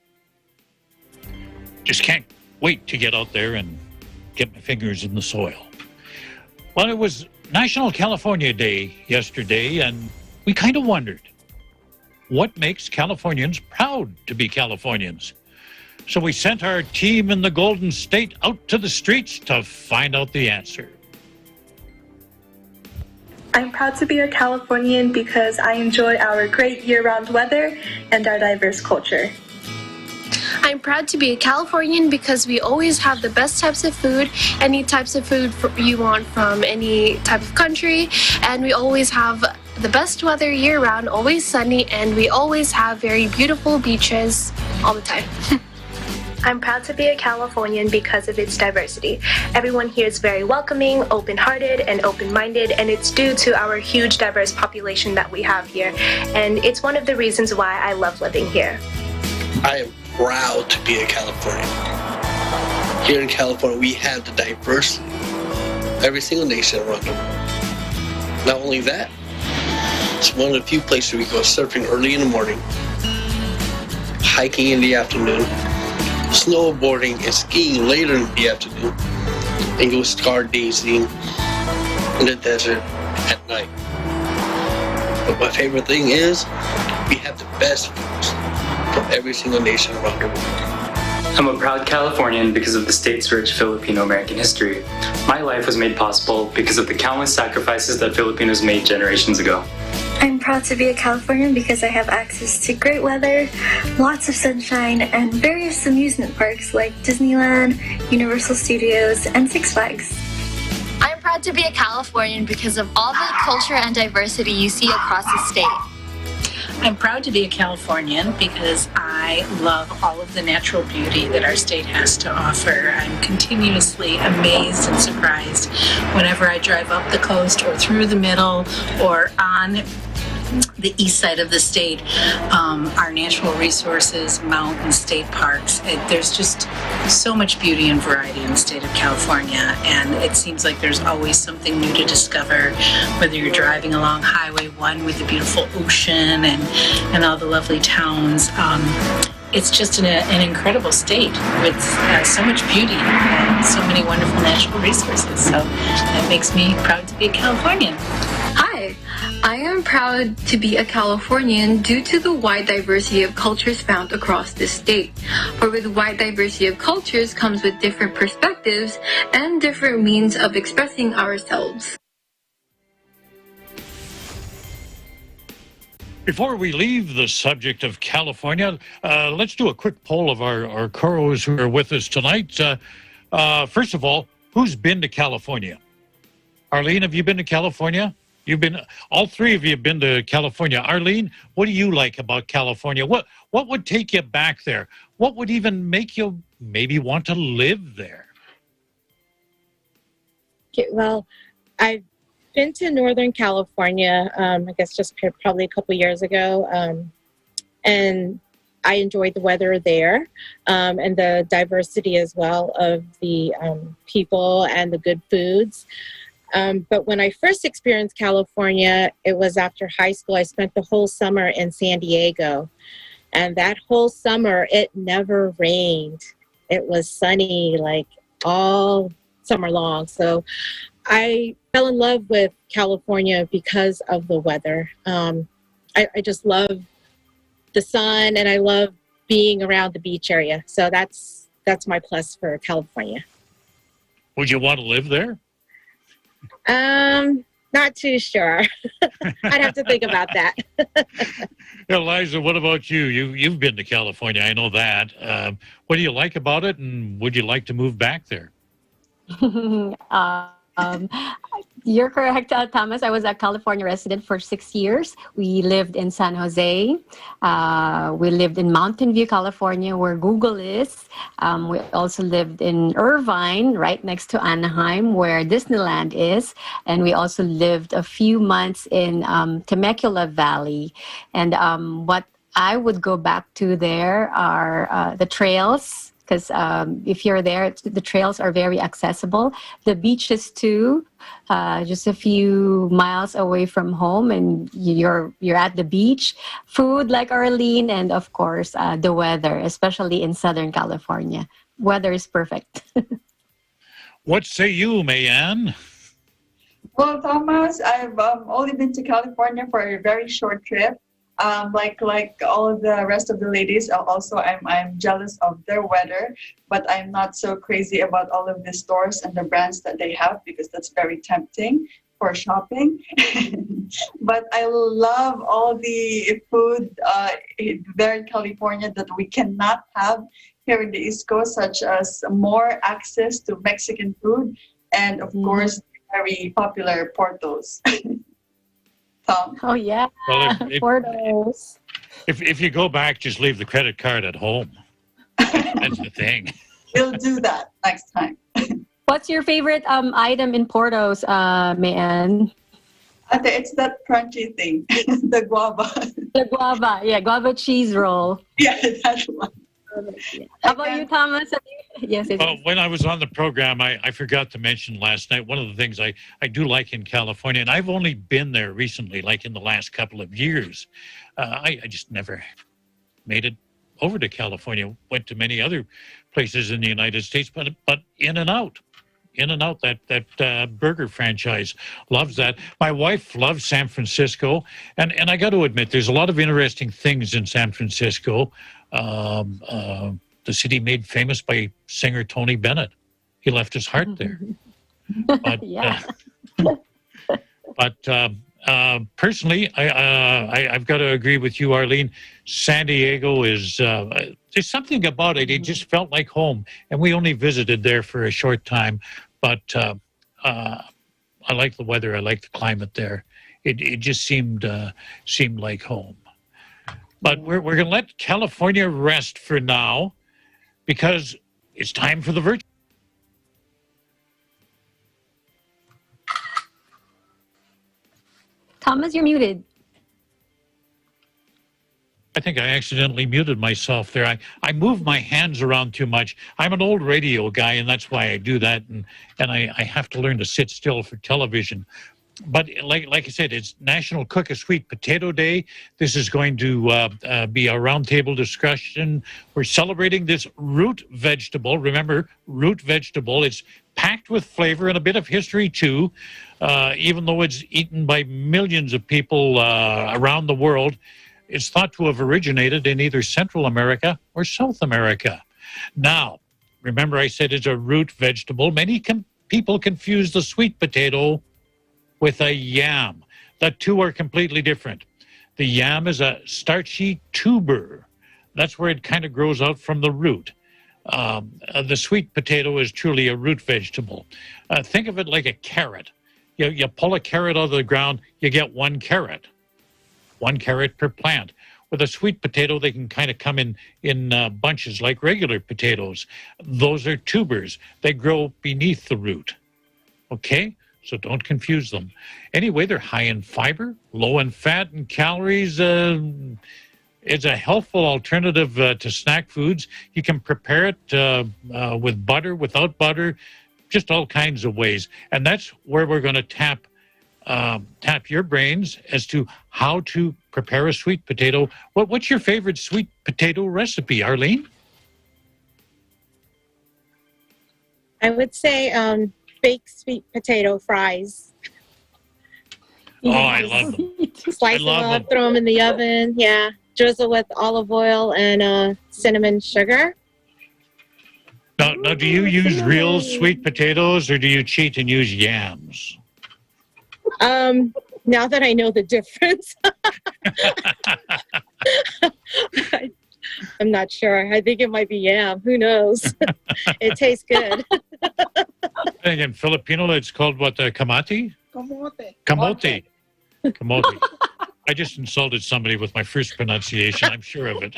Just can't wait to get out there and get my fingers in the soil. Well, it was National California Day yesterday, and we kind of wondered, what makes Californians proud to be Californians? So we sent our team in the Golden State out to the streets to find out the answer. I'm proud to be a Californian because I enjoy our great year-round weather and our diverse culture. I'm proud to be a Californian because we always have the best types of food, any types of food you want from any type of country, and we always have the best weather year-round, always sunny, and we always have very beautiful beaches all the time. I'm proud to be a Californian because of its diversity. Everyone here is very welcoming, open-hearted, and open-minded, and it's due to our huge diverse population that we have here, and it's one of the reasons why I love living here. I am proud to be a Californian. Here in California, we have the diversity of every single nation around the world. Not only that, it's one of the few places we go surfing early in the morning, hiking in the afternoon, snowboarding and skiing later in the afternoon, and go stargazing in the desert at night. But my favorite thing is we have the best foods from every single nation around the world. I'm a proud Californian because of the state's rich Filipino-American history. My life was made possible because of the countless sacrifices that Filipinos made generations ago. I'm proud to be a Californian because I have access to great weather, lots of sunshine, and various amusement parks like Disneyland, Universal Studios, and Six Flags. I'm proud to be a Californian because of all the culture and diversity you see across the state. I'm proud to be a Californian because I love all of the natural beauty that our state has to offer. I'm continuously amazed and surprised whenever I drive up the coast or through the middle or on the east side of the state, our natural resources, mountains, state parks. There's just so much beauty and variety in the state of California, and it seems like there's always something new to discover, whether you're driving along Highway 1 with the beautiful ocean and all the lovely towns. It's just an incredible state with so much beauty and so many wonderful natural resources. So that makes me proud to be a Californian. Hi, I am proud to be a Californian due to the wide diversity of cultures found across this state. For with wide diversity of cultures comes with different perspectives and different means of expressing ourselves. Before we leave the subject of California, let's do a quick poll of our coros who are with us tonight. First of all, who's been to California? Arlene, have you been to California? All three of you have been to California. Arlene, what do you like about California? What would take you back there? What would even make you maybe want to live there? Okay, well, I've been to Northern California, I guess just probably a couple years ago, and I enjoyed the weather there and the diversity as well of the people and the good foods. But when I first experienced California, it was after high school. I spent the whole summer in San Diego. And that whole summer, it never rained. It was sunny like all summer long. So I fell in love with California because of the weather. I just love the sun and I love being around the beach area. So that's my plus for California. Would you want to live there? Not too sure. I'd have to think about that. Eliza, what about you? You've been to California, I know that. What do you like about it, and would you like to move back there? You're correct, Thomas. I was a California resident for 6 years. We lived in San Jose. We lived in Mountain View, California, where Google is. We also lived in Irvine, right next to Anaheim, where Disneyland is. And we also lived a few months in Temecula Valley. And what I would go back to there are the trails. Because if you're there, the trails are very accessible. The beaches too, just a few miles away from home, and you're at the beach. Food like Arlene, and of course the weather, especially in Southern California. Weather is perfect. What say you, Mayanne? Well, Thomas, I've only been to California for a very short trip. Like all of the rest of the ladies, also I'm jealous of their weather, but I'm not so crazy about all of the stores and the brands that they have because that's very tempting. for shopping. But I love all the food there in California that we cannot have here in the East Coast, such as more access to Mexican food and, of course, very popular Portos. Tom? Oh, yeah. Well, Portos. If you go back, just leave the credit card at home. That's the thing. We'll do that next time. What's your favorite item in Portos, Mayan? It's that crunchy thing, the guava. The guava, yeah, guava cheese roll. Yeah, that's one. How about you, Thomas? Yes. Well, when I was on the program, I forgot to mention last night, one of the things I do like in California, and I've only been there recently, like in the last couple of years. I just never made it over to California, went to many other places in the United States, but In-N-Out. In-N-Out, that burger franchise, loves that. My wife loves San Francisco, and I got to admit, there's a lot of interesting things in San Francisco. The city made famous by singer Tony Bennett. He left his heart there. But, yeah. Personally, I've got to agree with you, Arlene. San Diego is, there's something about it. It just felt like home. And we only visited there for a short time. But I like the weather. I like the climate there. It just seemed like home. But we're going to let California rest for now because it's time for the virtual. Thomas, you're muted. I think I accidentally muted myself there. I move my hands around too much. I'm an old radio guy, and that's why I do that. And I have to learn to sit still for television. But like I said, it's National Cook a Sweet Potato Day. This is going to be a roundtable discussion. We're celebrating this root vegetable. Remember, root vegetable. It's packed with flavor and a bit of history, too. Even though it's eaten by millions of people around the world, it's thought to have originated in either Central America or South America. Now, remember I said it's a root vegetable. Many people confuse the sweet potato with a yam. The two are completely different. The yam is a starchy tuber. That's where it kind of grows out from the root. The sweet potato is truly a root vegetable. Think of it like a carrot. You pull a carrot out of the ground, you get one carrot per plant. With a sweet potato, they can kind of come in bunches like regular potatoes. Those are tubers. They grow beneath the root. Okay? So don't confuse them. Anyway, they're high in fiber, low in fat and calories. It's a healthful alternative to snack foods. You can prepare it with butter, without butter, just all kinds of ways. And that's where we're going to tap your brains as to how to prepare a sweet potato. What's your favorite sweet potato recipe, Arlene? I would say baked sweet potato fries. Oh, I love them. Slice them up, throw them in the oven. Yeah, drizzle with olive oil and cinnamon sugar. Now, do you use real sweet potatoes or do you cheat and use yams? Now that I know the difference, I'm not sure. I think it might be yam. Who knows? It tastes good. And in Filipino, it's called what? Kamati? Kamote. Kamote. Kamote. I just insulted somebody with my first pronunciation. I'm sure of it.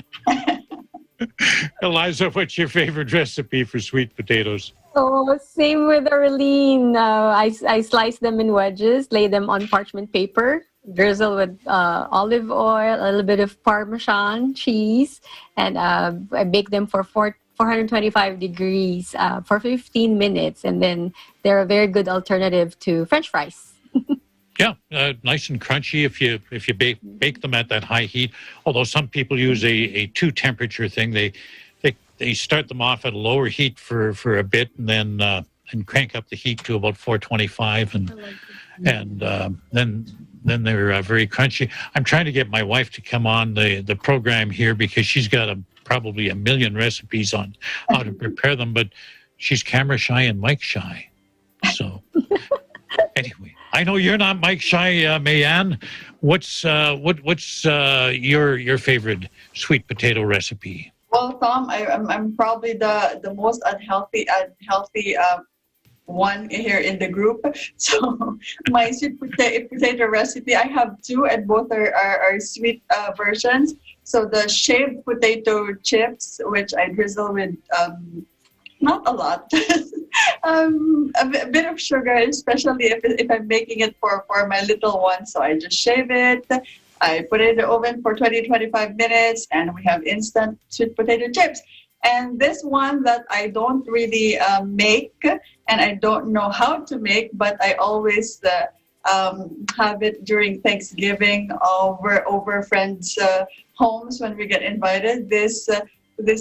Eliza, what's your favorite recipe for sweet potatoes? Oh, same with Arlene. I slice them in wedges, lay them on parchment paper, drizzle with olive oil, a little bit of Parmesan cheese, and I bake them for 425 degrees for 15 minutes. And then they're a very good alternative to French fries. Yeah, nice and crunchy if you bake them at that high heat. Although some people use a two-temperature thing. They start them off at a lower heat for a bit and then and crank up the heat to about 425 and then they're very crunchy. I'm trying to get my wife to come on the program here because she's got probably a million recipes on how to prepare them, but she's camera shy and mic shy. So anyway. I know you're not Mike Shy, Mayan. What's your favorite sweet potato recipe? Well, Tom, I'm probably the most unhealthy one here in the group. So my sweet potato recipe, I have two, and both are sweet versions. So the shaved potato chips, which I drizzle with not a lot, a bit of sugar, especially if I'm making it for my little one. So I just shave it. I put it in the oven for 20-25 minutes, and we have instant sweet potato chips. And this one that I don't really make, and I don't know how to make, but I always have it during Thanksgiving over friends' homes when we get invited. This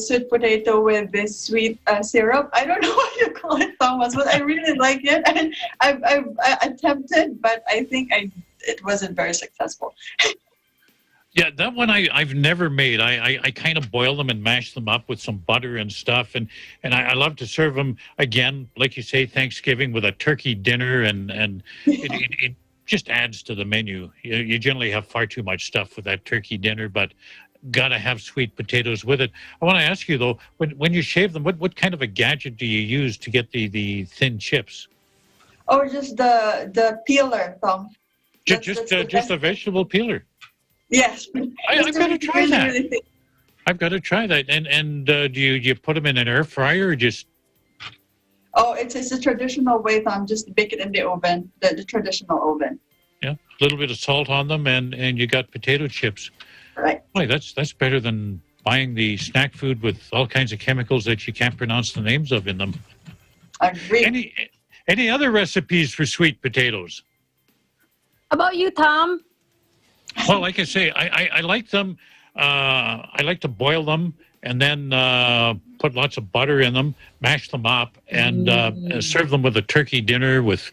sweet potato with this sweet syrup. I don't know what you call it, Thomas, but I really like it. And I've attempted, but I think it wasn't very successful. Yeah, that one I've never made. I kind of boil them and mash them up with some butter and stuff, and I love to serve them again, like you say, Thanksgiving with a turkey dinner, and it just adds to the menu. You generally have far too much stuff with that turkey dinner, but gotta have sweet potatoes with it. I want to ask you though, when you shave them, what kind of a gadget do you use to get the thin chips? Oh, just the peeler, Tom. Just a vegetable peeler. Yes. I've got to try that. I've got to try that. And do you put them in an air fryer or just? Oh, it's a traditional way, Tom. Just bake it in the oven, the traditional oven. Yeah, a little bit of salt on them, and you got potato chips. Right. Boy, that's better than buying the snack food with all kinds of chemicals that you can't pronounce the names of in them. Agree. Any other recipes for sweet potatoes? How about you, Tom? Well, like I say, I like them. I like to boil them and then put lots of butter in them, mash them up, and serve them with a turkey dinner with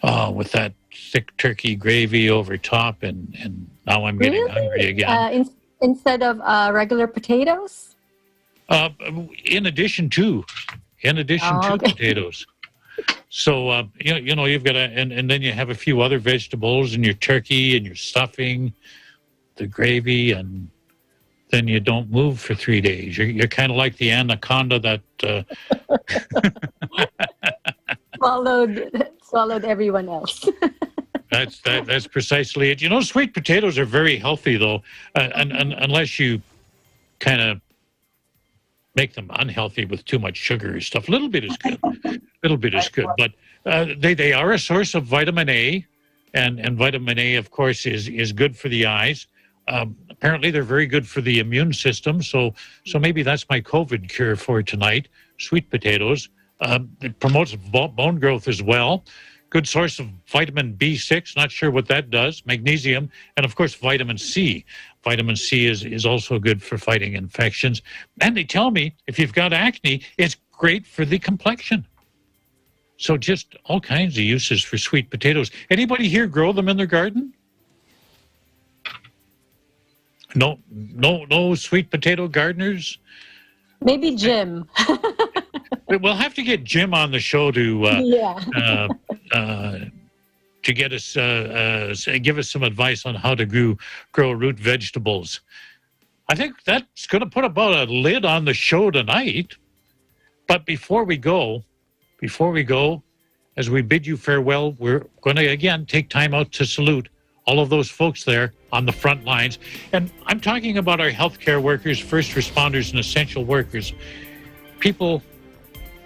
that thick turkey gravy over top. And now I'm getting hungry again. Instead of regular potatoes? In addition to potatoes. So, you've got and then you have a few other vegetables and your turkey and your stuffing, the gravy, and then you don't move for 3 days. You're kind of like the anaconda that swallowed everyone else. That's precisely it. Sweet potatoes are very healthy, though, and unless you kind of make them unhealthy with too much sugar or stuff. A little bit is good. But they are a source of vitamin A, and vitamin A, of course, is good for the eyes. Apparently, they're very good for the immune system. So maybe that's my COVID cure for tonight. Sweet potatoes. It promotes bone growth as well. Good source of vitamin B6. Not sure what that does. Magnesium, and of course, vitamin C. Vitamin C is also good for fighting infections. And they tell me if you've got acne, it's great for the complexion. So just all kinds of uses for sweet potatoes. Anybody here grow them in their garden? No sweet potato gardeners? Maybe Jim. We'll have to get Jim on the show to get us give us some advice on how to grow root vegetables. I think that's going to put about a lid on the show tonight. But before we go, as we bid you farewell, we're going to again take time out to salute all of those folks there on the front lines. And I'm talking about our healthcare workers, first responders, and essential workers. People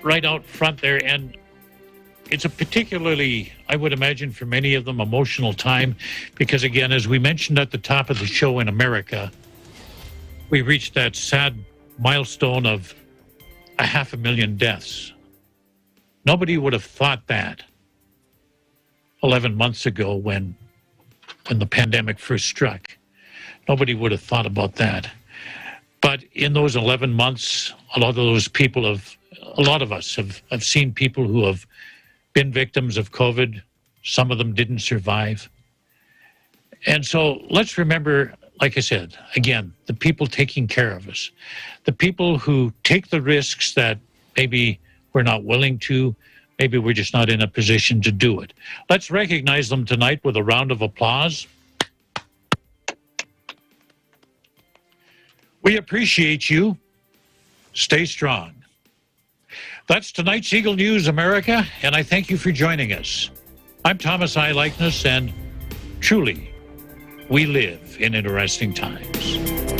right out front there. And it's a particularly, I would imagine for many of them, emotional time. Because again, as we mentioned at the top of the show in America, we reached that sad milestone of 500,000 deaths. Nobody would have thought that 11 months ago when the pandemic first struck. Nobody would have thought about that. But in those 11 months, a lot of us have seen people who have been victims of COVID. Some of them didn't survive. And so let's remember, like I said, again, the people taking care of us, the people who take the risks that maybe we're not willing to, Maybe we're just not in a position to do it. Let's recognize them tonight with a round of applause. We appreciate you. Stay strong. That's tonight's Eagle News America, and I thank you for joining us. I'm Thomas I. Likeness, and truly, we live in interesting times.